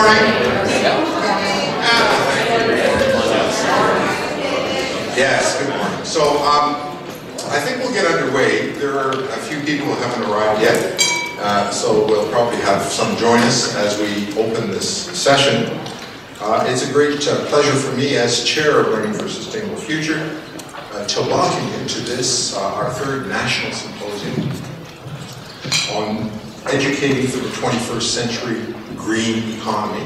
morning. Yes, good morning. So I think we'll get underway. There are a few people who haven't arrived yet, so we'll probably have some join us as we open this session. It's a great pleasure for me as chair of Learning for a Sustainable Future to welcome you to this, our third national symposium on educating for the 21st century green economy.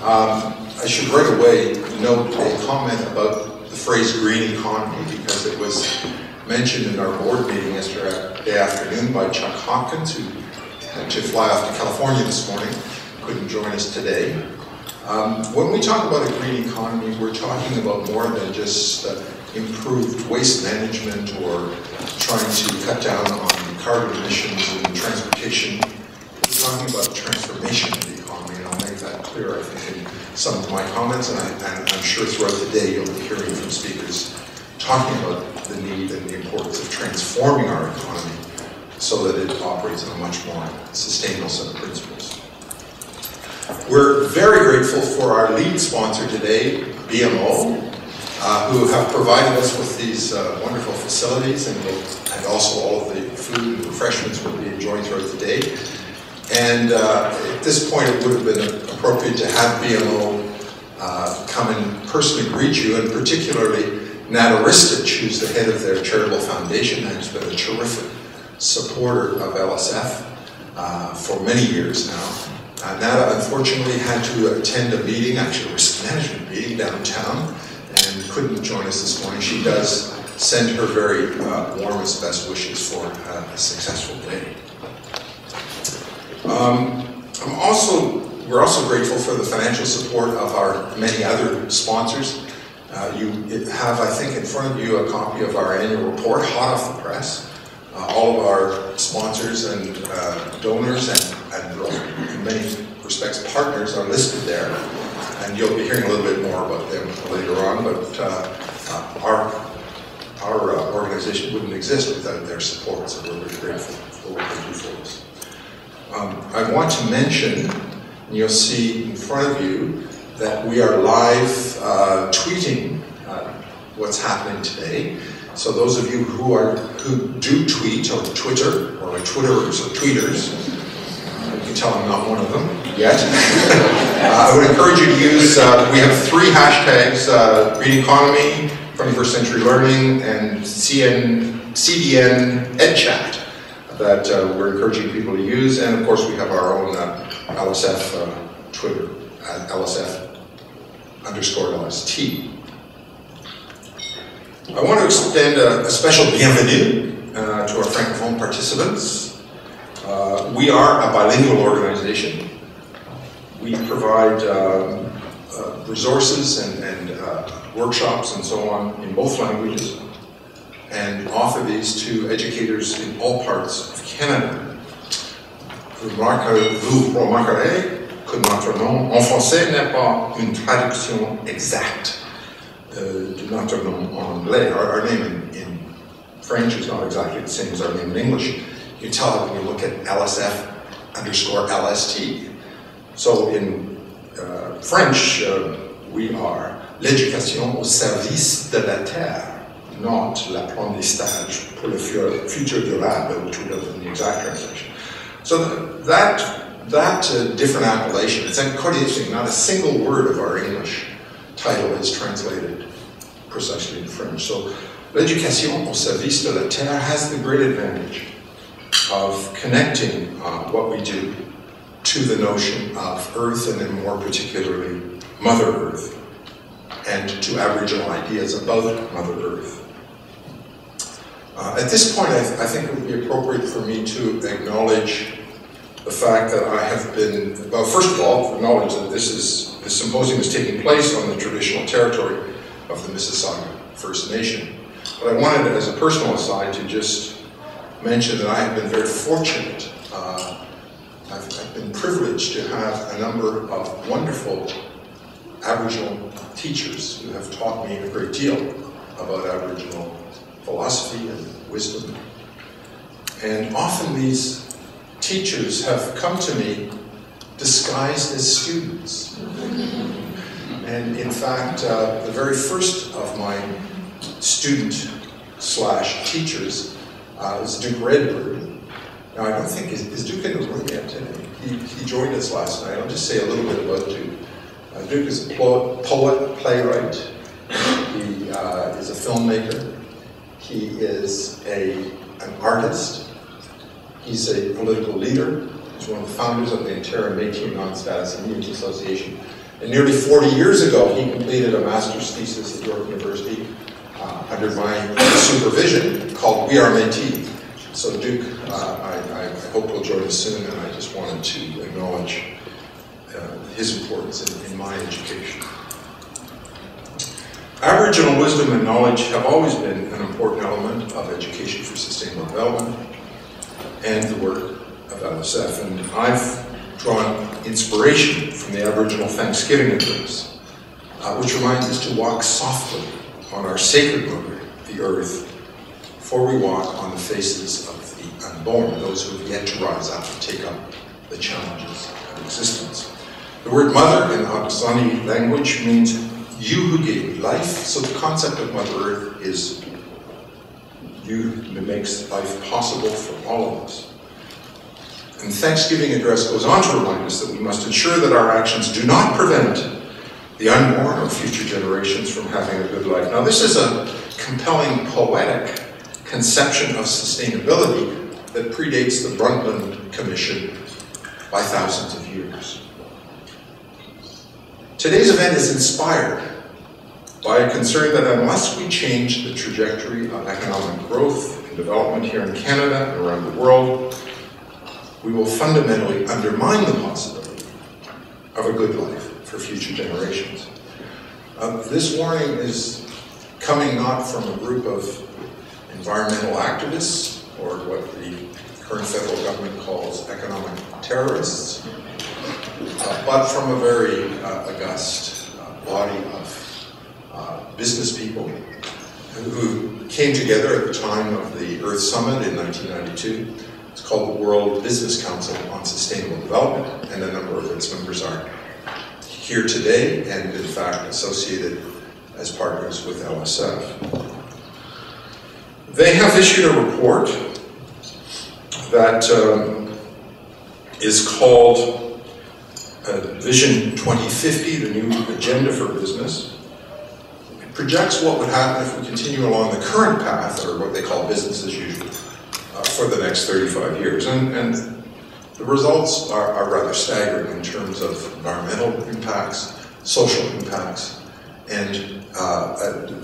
I should right away note a comment about the phrase green economy because it was mentioned in our board meeting yesterday afternoon by Chuck Hopkins, who had to fly off to California this morning, couldn't join us today. When we talk about a green economy, we're talking about more than just improved waste management or trying to cut down on carbon emissions in transportation. We're talking about transformation of the economy, and I'll make that clear, I think, in some of my comments, and I'm sure throughout the day you'll be hearing from speakers talking about the need and the importance of transforming our economy so that it operates on a much more sustainable set of principles. We're very grateful for our lead sponsor today, BMO, who have provided us with these wonderful facilities, and also all of the food and refreshments we'll be enjoying throughout the day. And at this point, it would have been appropriate to have BMO come and personally greet you, and particularly Nat Aristich, who's the head of their charitable foundation and has been a terrific supporter of LSF for many years now. Nata unfortunately had to attend a meeting, actually a risk management meeting downtown, and couldn't join us this morning. She does send her very warmest best wishes for a successful day. We're also grateful for the financial support of our many other sponsors. You have, I think, in front of you a copy of our annual report, hot off the press. All of our sponsors and donors and in many respects partners are listed there, and you'll be hearing a little bit more about them later on, but our organization wouldn't exist without their support, so we're very grateful for what they do for us. I want to mention, and you'll see in front of you, that we are live tweeting what's happening today. So those of you who do tweet or Twitter, or like Twitterers or tweeters, you can tell I'm not one of them yet. I would encourage you to use, we have 3 hashtags, Green Economy, 21st Century Learning, and CDN EdChat that we're encouraging people to use. And of course we have our own LSF Twitter, LSF_LST. I want to extend a special bienvenue to our Francophone participants. We are a bilingual organization. We provide resources and workshops and so on in both languages, and offer these to educators in all parts of Canada. Vous remarquerez que notre nom en français n'est pas une traduction exacte de notre nom en anglais. Our name in French is not exactly the same as our name in English. You can tell that when you look at LSF_LST. So in French, we are l'éducation au service de la terre, not l'apprentissage pour le futur durable, which would have been the exact translation. So that different appellation, it's quite interesting, not a single word of our English title is translated precisely in French. So l'éducation au service de la terre has the great advantage of connecting what we do to the notion of Earth, and then more particularly Mother Earth, and to Aboriginal ideas about Mother Earth. At this point, I think it would be appropriate for me to acknowledge the fact that I have been, well, first of all, acknowledge that this symposium is taking place on the traditional territory of the Mississauga First Nation. But I wanted, as a personal aside, to just mention that I have been very fortunate. I've been privileged to have a number of wonderful Aboriginal teachers who have taught me a great deal about Aboriginal philosophy and wisdom. And often these teachers have come to me disguised as students. And in fact, the very first of my student/teachers is Duke Redbird. Now, I don't think, is Duke in the room yet today? He joined us last night. I'll just say a little bit about Duke. Duke is a poet, playwright. He is a filmmaker. He is an artist. He's a political leader. He's one of the founders of the Ontario Métis Non-Status Immunity Association. And nearly 40 years ago, he completed a master's thesis at York University under my supervision called We Are Métis. So Duke, I hope will join us soon, and I just wanted to acknowledge his importance in my education. Aboriginal wisdom and knowledge have always been an important element of education for sustainable development and the work of LSF. And I've drawn inspiration from the Aboriginal Thanksgiving address, which reminds us to walk softly on our sacred mother, the earth, before we walk on the faces of the unborn, those who have yet to rise up and take up the challenges of existence. The word mother in the Haudenosaunee language means you who gave me life, so the concept of Mother Earth is you that makes life possible for all of us. And the Thanksgiving address goes on to remind us that we must ensure that our actions do not prevent the unborn or future generations from having a good life. Now, this is a compelling poetic conception of sustainability that predates the Brundtland Commission by thousands of years. Today's event is inspired by a concern that unless we change the trajectory of economic growth and development here in Canada and around the world, we will fundamentally undermine the possibility of a good life for future generations. This warning is coming not from a group of environmental activists or what the current federal government calls economic terrorists, but from a very august body of business people who came together at the time of the Earth Summit in 1992. It's called the World Business Council on Sustainable Development, and a number of its members are here today and in fact associated as partners with LSF. They have issued a report that is called Vision 2050, the new agenda for business. It projects what would happen if we continue along the current path, or what they call business as usual, for the next 35 years. And the results are rather staggering in terms of environmental impacts, social impacts, and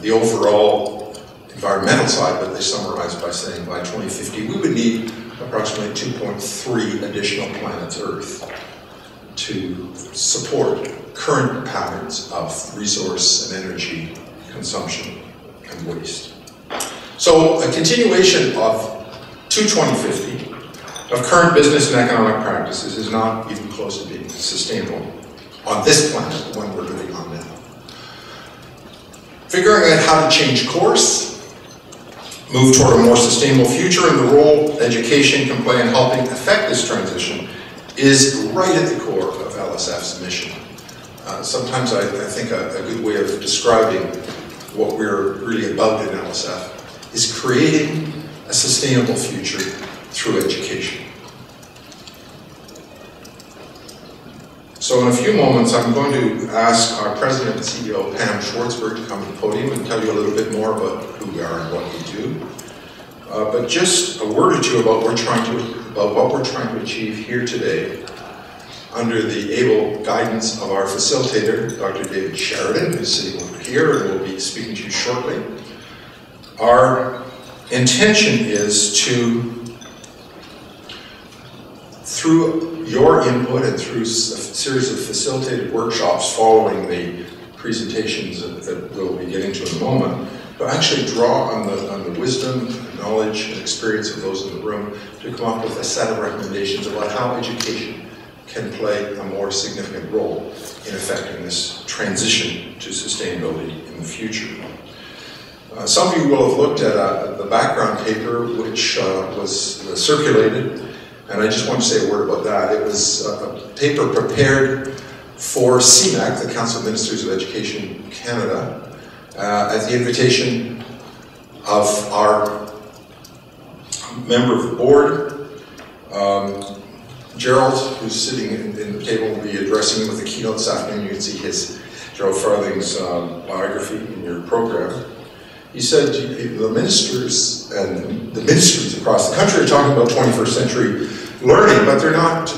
the overall environmental side, but they summarize by saying by 2050 we would need approximately 2.3 additional planets Earth to support current patterns of resource and energy consumption and waste. So a continuation of to 2050 of current business and economic practices is not even close to being sustainable on this planet, the one we're living on now. Figuring out how to change course, move toward a more sustainable future, and the role education can play in helping effect this transition is right at the core of LSF's mission. Sometimes I think a good way of describing what we're really about in LSF is creating a sustainable future through education. So in a few moments, I'm going to ask our President and CEO, Pam Schwartzberg, to come to the podium and tell you a little bit more about who we are and what we do. But just a word or two about what we're trying to achieve here today under the able guidance of our facilitator, Dr. David Sheridan, who's sitting over here and will be speaking to you shortly. Our intention is to, through your input and through a series of facilitated workshops following the presentations that we'll be getting to in a moment, to actually draw on the wisdom, knowledge, and experience of those in the room to come up with a set of recommendations about how education can play a more significant role in effecting this transition to sustainability in the future. Some of you will have looked at the background paper which was circulated And I just want to say a word about that. It was a paper prepared for CMAC, the Council of Ministers of Education Canada, at the invitation of our member of the board, Gerald, who's sitting in the table, will be addressing with the keynote this afternoon. You can see Gerald Farthing's biography in your program. He said the ministers and the ministries across the country are talking about 21st century learning, but they're not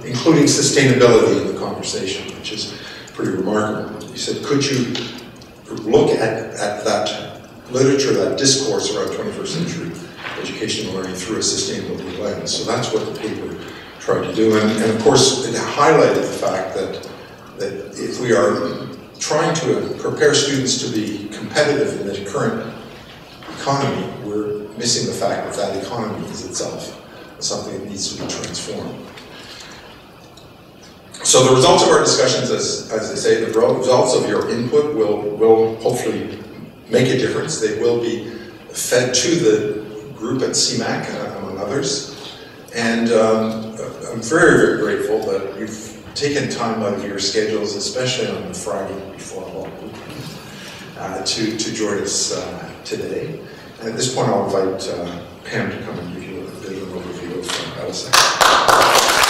including sustainability in the conversation, which is pretty remarkable. He said, could you look at that literature, that discourse around 21st century education and learning through a sustainability lens? So that's what the paper tried to do. And of course, it highlighted the fact that if we are trying to prepare students to be competitive in the current economy, we're missing the fact that that economy is itself something that needs to be transformed. So the results of our discussions, as I say, the results of your input will hopefully make a difference. They will be fed to the group at CMAC, among others. And I'm very, very grateful that you've taken time out of your schedules, especially on the Friday before to join us today. And at this point, I'll invite Pam to come and give you a bit of an overview of LSF.